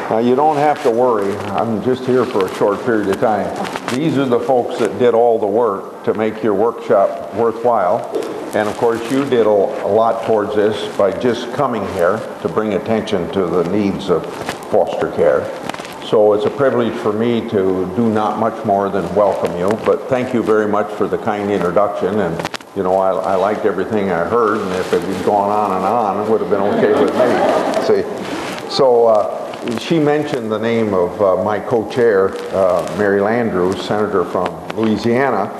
Now, you don't have to worry. I'm just here for a short period of time. These are the folks that did all the work to make your workshop worthwhile. And of course, you did a lot towards this by just coming here to bring attention to the needs of foster care. So it's a privilege for me to do not much more than welcome you, but thank you very much for the kind introduction. And you know, I liked everything I heard, and if it had gone on, it would have been okay with me. See, so she mentioned the name of my co-chair, Mary Landrieu, senator from Louisiana.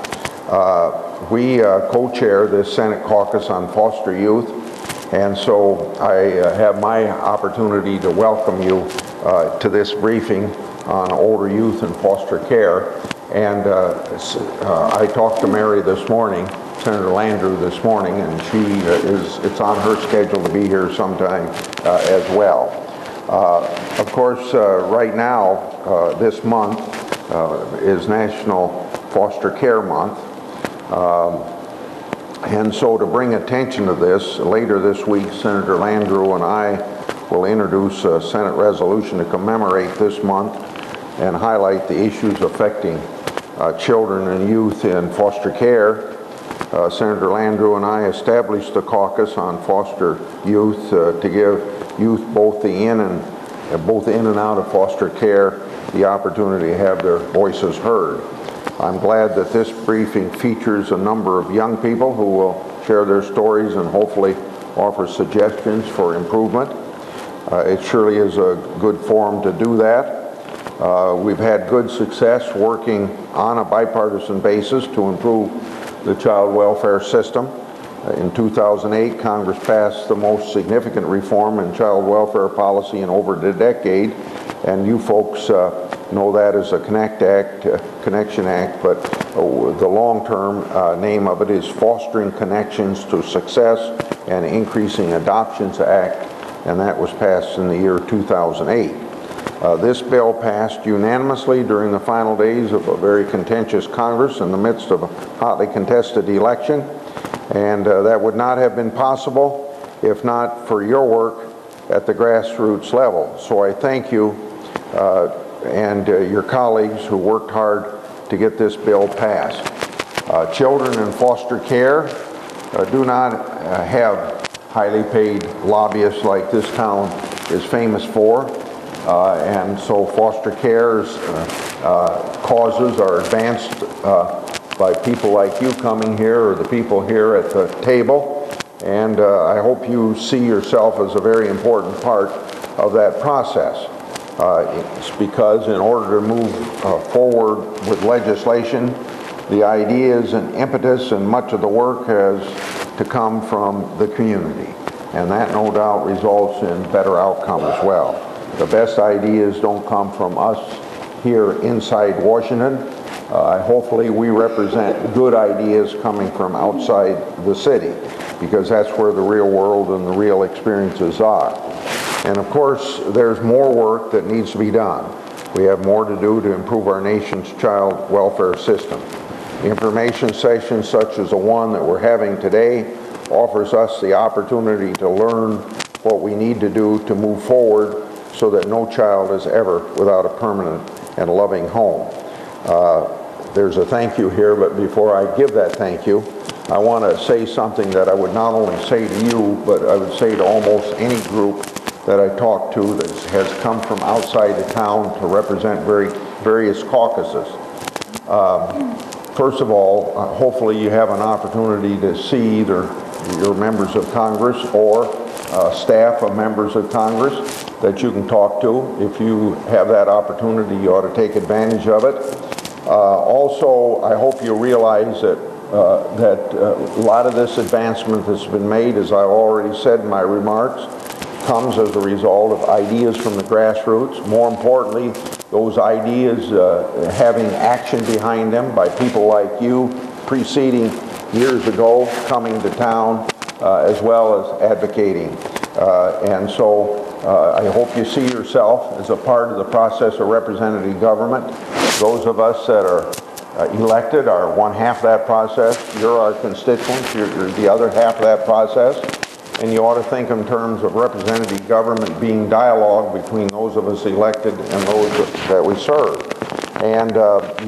We co-chair this Senate caucus on foster youth, and so I have my opportunity to welcome you to this briefing on older youth and foster care. And I talked to Mary this morning, Senator Landrieu this morning, and it's on her schedule to be here sometime as well. Of course, right now, this month is National Foster Care Month. And so to bring attention to this, later this week, Senator Landrieu and I will introduce a Senate resolution to commemorate this month and highlight the issues affecting children and youth in foster care. Senator Landrieu and I established the caucus on foster youth to give youth both in and out of foster care the opportunity to have their voices heard. I'm glad that this briefing features a number of young people who will share their stories and hopefully offer suggestions for improvement. It surely is a good forum to do that. We've had good success working on a bipartisan basis to improve the child welfare system. In 2008, Congress passed the most significant reform in child welfare policy in over a decade, and you folks know that as a Connection Act, but the long-term name of it is Fostering Connections to Success and Increasing Adoptions Act, and that was passed in the year 2008. This bill passed unanimously during the final days of a very contentious Congress in the midst of a hotly contested election, and that would not have been possible if not for your work at the grassroots level. So I thank you and your colleagues who worked hard to get this bill passed. Children in foster care do not have highly paid lobbyists like this town is famous for. And so foster care's causes are advanced by people like you coming here or the people here at the table. And I hope you see yourself as a very important part of that process. It's because in order to move forward with legislation, the ideas and impetus and much of the work has to come from the community. And that no doubt results in better outcome as well. The best ideas don't come from us here inside Washington. Hopefully we represent good ideas coming from outside the city, because that's where the real world and the real experiences are. And of course, there's more work that needs to be done. We have more to do to improve our nation's child welfare system. Information sessions such as the one that we're having today offers us the opportunity to learn what we need to do to move forward so that no child is ever without a permanent and loving home. There's a thank you here, but before I give that thank you, I want to say something that I would not only say to you, but I would say to almost any group that I talk to that has come from outside the town to represent various caucuses. First of all, hopefully you have an opportunity to see either your members of Congress or staff of members of Congress that you can talk to. If you have that opportunity, you ought to take advantage of it. Also, I hope you realize that a lot of this advancement that's been made, as I already said in my remarks, comes as a result of ideas from the grassroots. More importantly, those ideas having action behind them by people like you preceding years ago, coming to town, as well as advocating. And so I hope you see yourself as a part of the process of representative government. Those of us that are elected are one half of that process. You're our constituents. You're the other half of that process. and you ought to think in terms of representative government being dialogue between those of us elected and those that we serve. And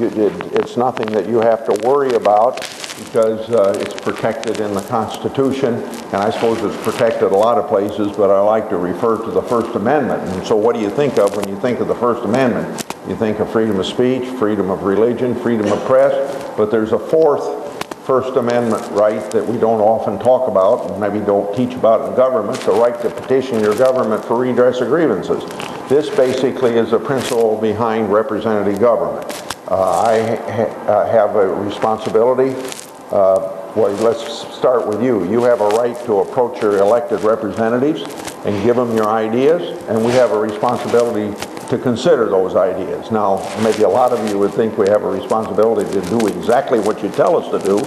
it's nothing that you have to worry about, because it's protected in the Constitution, and I suppose it's protected a lot of places, but I like to refer to the First Amendment. And so what do you think of when you think of the First Amendment? You think of freedom of speech, freedom of religion, freedom of press, but there's a fourth First Amendment right that we don't often talk about, and maybe don't teach about in government, the right to petition your government for redress of grievances. This basically is the principle behind representative government. I have a responsibility. Well, let's start with you. You have a right to approach your elected representatives and give them your ideas, and we have a responsibility to consider those ideas. Now, maybe a lot of you would think we have a responsibility to do exactly what you tell us to do.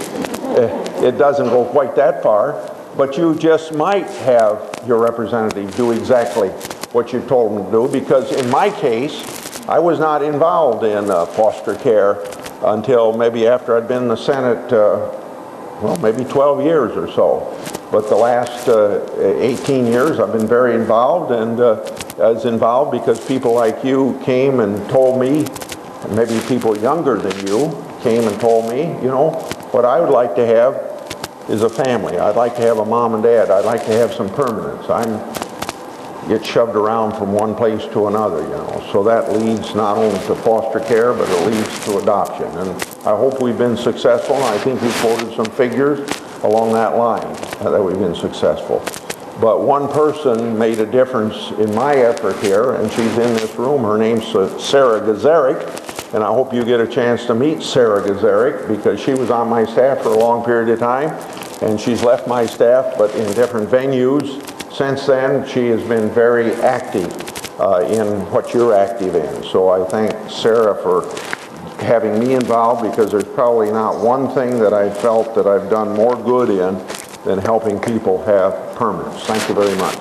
It doesn't go quite that far, but you just might have your representative do exactly what you told them to do, because in my case, I was not involved in foster care until maybe after I'd been in the Senate, well, maybe 12 years or so. But the last 18 years I've been very involved, and I was involved because people like you came and told me, and maybe people younger than you came and told me, you know, what I would like to have is a family. I'd like to have a mom and dad. I'd like to have some permanence. Get shoved around from one place to another, you know. So that leads not only to foster care, but it leads to adoption. And I hope we've been successful. I think we quoted some figures along that line that we've been successful. But one person made a difference in my effort here, and she's in this room. Her name's Sarah Gazarek, and I hope you get a chance to meet Sarah Gazarek, because she was on my staff for a long period of time, and she's left my staff, but in different venues. Since then, she has been very active in what you're active in. So I thank Sarah for having me involved, because there's probably not one thing that I felt that I've done more good in than helping people have permanence. Thank you very much.